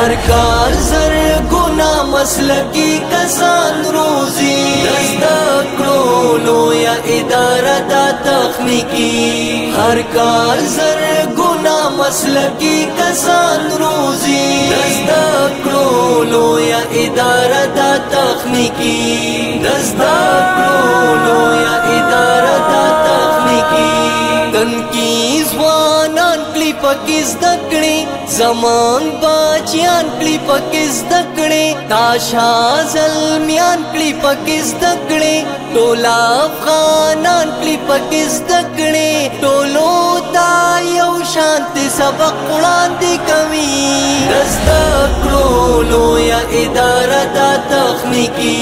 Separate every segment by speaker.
Speaker 1: هر کار زرګونه مسلکی کسان روزي زده کړو لویه اداره دا تخنیکی هر کار زرګونه مسلکی کسان روزي زده کړو لویه اداره دا تخنیکی زده کړو لویه اداره دا تخنیکی تنکی ځوانان کلی پکې زده کړي زمان بچیان کلی پکې زده کړي تاشا زلمیان کلی پکې زده کړي ټول افغانان کلی پکې زده کړي ټولو ته یو شانت سبق وړاندې کوي زده کړو لویه اداره دا تخنیکی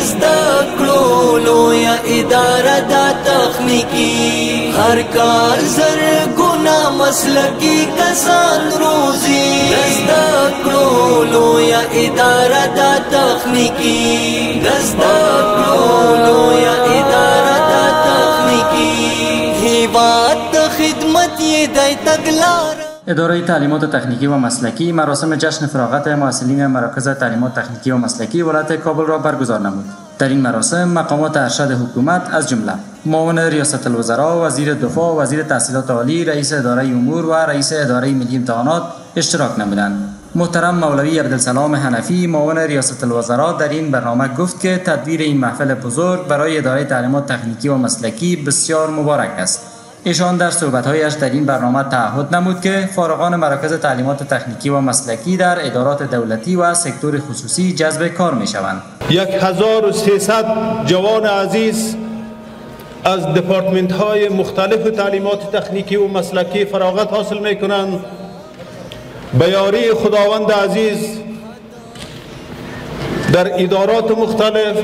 Speaker 1: زده کړو لویه اداره دا تخنیکی هر کار زرګونه مسلکی کسان روزي زده کړو لویه اداره دا تخنیکی زده کړو لویه اداره دا تخنیکی هیواد د خدمت یې دی تګلاره.
Speaker 2: اداره تعلیمات تکنیکی و مسلکی مراسم جشن فراغت محصلین مراکز تعلیمات تکنیکی و مسلکی ولایت کابل را برگزار نمود. در این مراسم مقامات ارشد حکومت از جمله معاون ریاست الوزراء، وزیر دفاع، وزیر تحصیلات عالی، رئیس اداره امور و رئیس اداره ملی امتحانات اشتراک نمودند. محترم مولوی عبدالسلام حنفی معاون ریاست الوزراء در این برنامه گفت که تدبیر این محفل بزرگ برای اداره تعلیمات تکنیکی و مسلکی بسیار مبارک است. ایشان در صحبت‌هایش در این برنامه تعهد نمود که فارغان مراکز تعلیمات تکنیکی و مسلکی در ادارات دولتی و سکتور خصوصی جذب کار می‌شوند.
Speaker 3: 1300 جوان عزیز از دپارتمنت‌های مختلف تعلیمات تکنیکی و مسلکی فراغت حاصل می‌کنند. به یاری خداوند عزیز در ادارات مختلف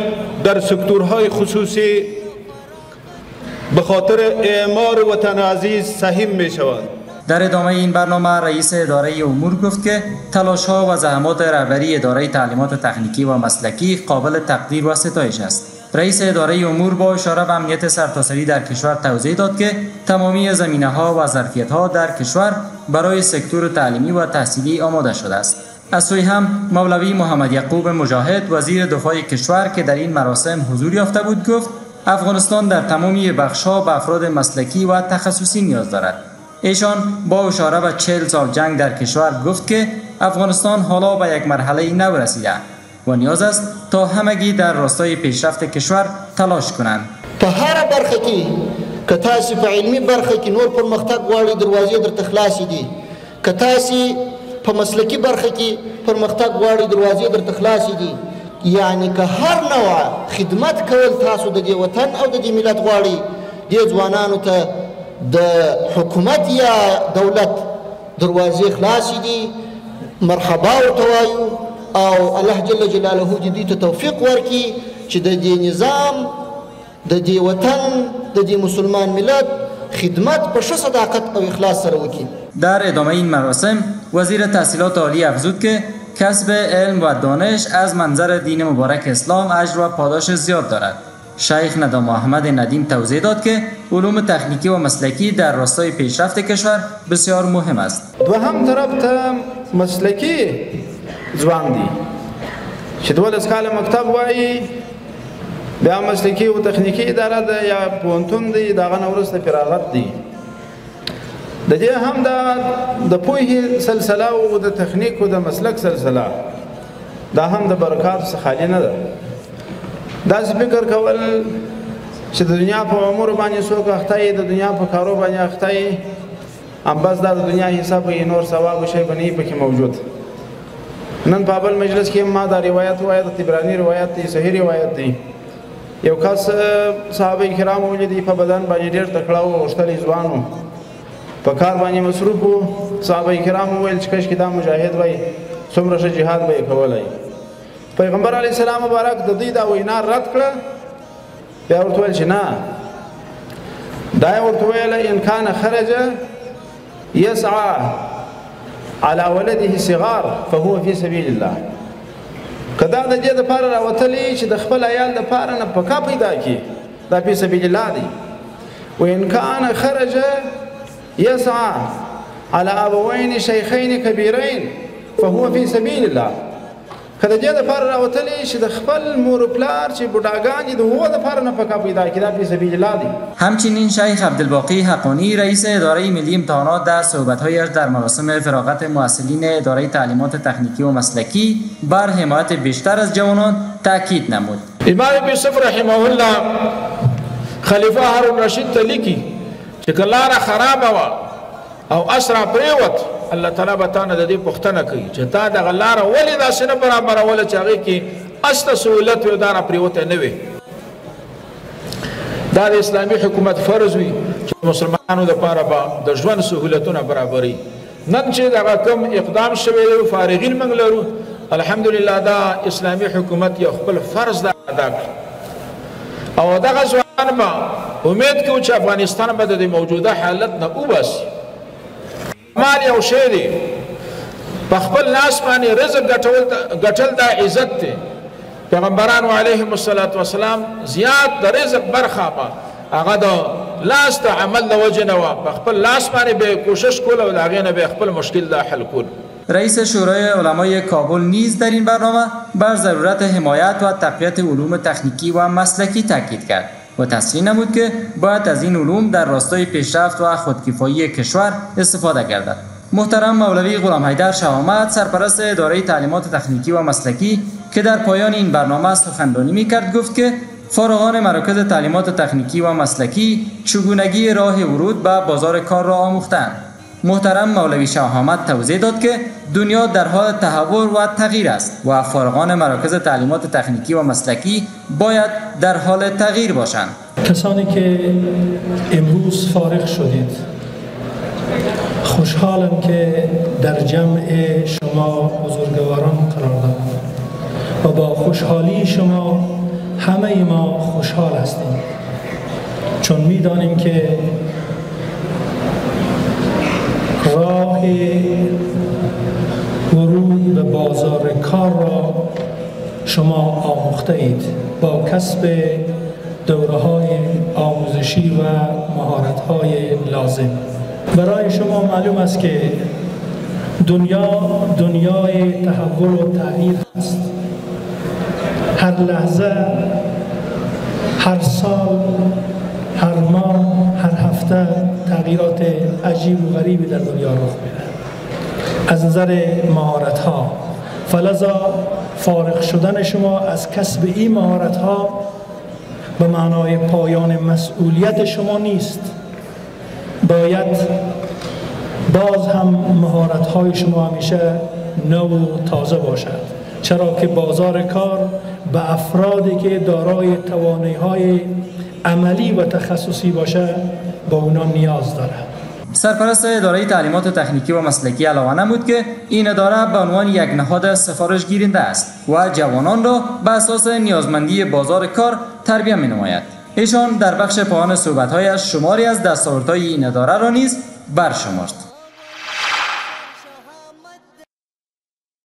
Speaker 3: در سکتورهای خصوصی به خاطر اعمار وطن عزیز سهیم می شوند.
Speaker 2: در ادامه این برنامه رئیس اداره امور گفت که تلاش‌ها و زحمات رهبری اداره تعلیمات تکنیکی و مسلکی قابل تقدیر و ستایش است. رئیس اداره امور با اشاره به امنیت سرتاسری در کشور توضیح داد که تمامی زمینه‌ها و ظرفیت‌ها در کشور برای سکتور تعلیمی و تحصیلی آماده شده است. از سوی هم مولوی محمد یعقوب مجاهد وزیر دفاع کشور که در این مراسم حضور یافته بود گفت افغانستان در تمامی بخش‌ها به افراد مسلکی و تخصصی نیاز دارد. ایشان با اشاره به 40 سال جنگ در کشور گفت که افغانستان حالا به یک مرحله نو رسیده و نیاز است تا همگی در راستای پیشرفت کشور تلاش کنند.
Speaker 4: په هر برخه کې که تاسو په علمي برخه کې نور پرمختګ غواړئ دروازې درته خلاصې دي، که تاسو په مسلکي برخه کې پرمختګ غواړئ دروازې درته خلاصې دي. یعنی که هر نوع خدمت کول تاسو د دې وطن او د دې ملت غواړئ دې ځوانانو ته د حکومت یا دولت دروازې خلاصې دي. مرحبا ورته وایو او الله جل جلاله دې دوی ته توفیق ورکړي چې د دې نظام د دې وطن د دې مسلمان ملت خدمت په ښه صداقت او اخلاص سره وکړي.
Speaker 2: در ادامه این مراسم وزیر تحصیلات عالی افزود که کسب علم و دانش از منظر دین مبارک اسلام اجر و پاداش زیاد دارد. شیخ ندام محمد ندیم توضیح داد که علوم تکنیکی و مسلکی در راستای پیشرفت کشور بسیار مهم است.
Speaker 5: دوهم طرف ته مسلکی ځوان دي چې 12 کاله مکتب وایي، بیا مسلکی او تکنیکی اداره ده یا پوهنتون دی، دغه نه وروسته فراغت دی. د دې هم د پوهې سلسله او د تخنیک او د مسلک سلسله دا هم د برکات څخه خالي نه ده. داسې فکر کول چې د دنیا په امور باندې څوک اخته یي، د دنیا په کارو باندې اخته یي، هم بس دا د دنیا حساب یې نور ثواب شی به نه پکې موجود. نن په بل مجلس کې ما دا روایت وایي، د طبراني روایت دی، صحیح روایت دی. یو کس صحابه کرام ولیدي په بدن باندې ډېر تکړه و، غښتلی ځوان و، په کار باندې مصروف و. صحابه کرام وویل چې کاشکې دا مجاهد وای، څومره ښه جهاد به یې کولی. پیغمبر علیه السلام مبارک د دوی دا وینا رد کړه، بیا ورته ویل چې نه، دا یې ورته ویله ان کان خرج یسعى على ولده صغار فهو في سبيل الله. که دا د دې دپاره راوتلی چې د خپل عیال دپاره نه پکا پیدا کړي، دا فی سبیل الله دی. وان کان خرج یسعى على ابوین شیخین کبیرین فهو فی سبیل الله. که د دې دپاره راوتلی چې د خپل مور و پلار چې بوډاګان دي د هغو دپاره نفقه پیدا کړي، دا فی سبیل الله دی.
Speaker 2: همچنین شیخ عبدالباقی حقانی رئیس اداره ملی امتحانات در صحبت‌هایش در مراسم فراغت محصلین اداره تعلیمات تکنیکی و مسلکی بر حمایت بیشتر از جوانان تاکید نمود.
Speaker 6: امام ابن یوسف رحمه الله خلیفه هارون رشید ته لیکي چې که لاره خرابه وه او اسرا پریوت، الله تعالی به تا نه د دې پوښتنه کوي چې تا دغه لاره ولې داسې نه برابروله چې هغې کې اس ته سهولت وي او دا راپرېوتی نه وي. دا د اسلامي حکومت فرض وي چې مسلمانانو دپاره به د ژوند سهولتونه برابري. نن چې دغه کوم اقدام شوی دی فارغین موږ لرو، الحمدلله دا اسلامي حکومت یو خپل فرض دا ادا کړ او دغه ځوانان به امید کوو چې افغانستان به د موجوده حالت نه وباسي. مال یو شی دی، په خپل لاس باندې رزق ګټل دا عزت دی. پیغمبرانو علیهم السلام زیات د رزق برخه به هغه د لاس د عمل د وجې نه وه، په خپل لاس باندې به کوشش کول او د هغې نه به خپل مشکل دا حل کول.
Speaker 2: رئیس شورای علمای کابل نیز در این برنامه بر ضرورت حمایت و تقویت علوم تکنیکی و مسلکی تاکید کرد و تصریح نمود که باید از این علوم در راستای پیشرفت و خودکفایی کشور استفاده گردد. محترم مولوی غلام حیدر شاه آمد سرپرست اداره تعلیمات تکنیکی و مسلکی که در پایان این برنامه سخنرانی می‌کرد گفت که فارغان مراکز تعلیمات تکنیکی و مسلکی چگونگی راه ورود به بازار کار را آموختند. محترم مولوی شاه آمد توضیح داد که دنیا در حال تحول و تغییر است و فارغان مراکز تعلیمات تکنیکی و مسلکی باید در حال تغییر باشند.
Speaker 7: کسانی که امروز فارغ شدید، خوشحالم که در جمع شما بزرگواران قرار دارم و با خوشحالی شما همه ما خوشحال هستیم، چون می‌دانیم که راه ورود به بازار کار را شما آموخته اید با کسب دوره‌های آموزشی و مهارت‌های لازم. برای شما معلوم است که دنیای تحول و تغییر است. هر لحظه، هر سال، هر ماه، هر هفته تغییرات عجیب و غریبی در دنیا رخ میده از نظر مهارت ها. فلذا فارغ شدن شما از کسب این مهارت ها به معنای پایان مسئولیت شما نیست. باید باز هم مهارت های شما همیشه نو و تازه باشد، چرا که بازار کار به افرادی که دارای توانایی‌های عملی و تخصصی باشه با اونا نیاز داره.
Speaker 2: سرپرست اداره تعلیمات تکنیکی و مسلکی علاوه نمود که این اداره به عنوان یک نهاد سفارش گیرنده است و جوانان را به اساس نیازمندی بازار کار تربیت می‌نماید. ایشان در بخش پایان صحبت‌هایش شماری از دستاوردهای این اداره را نیز برشمرد.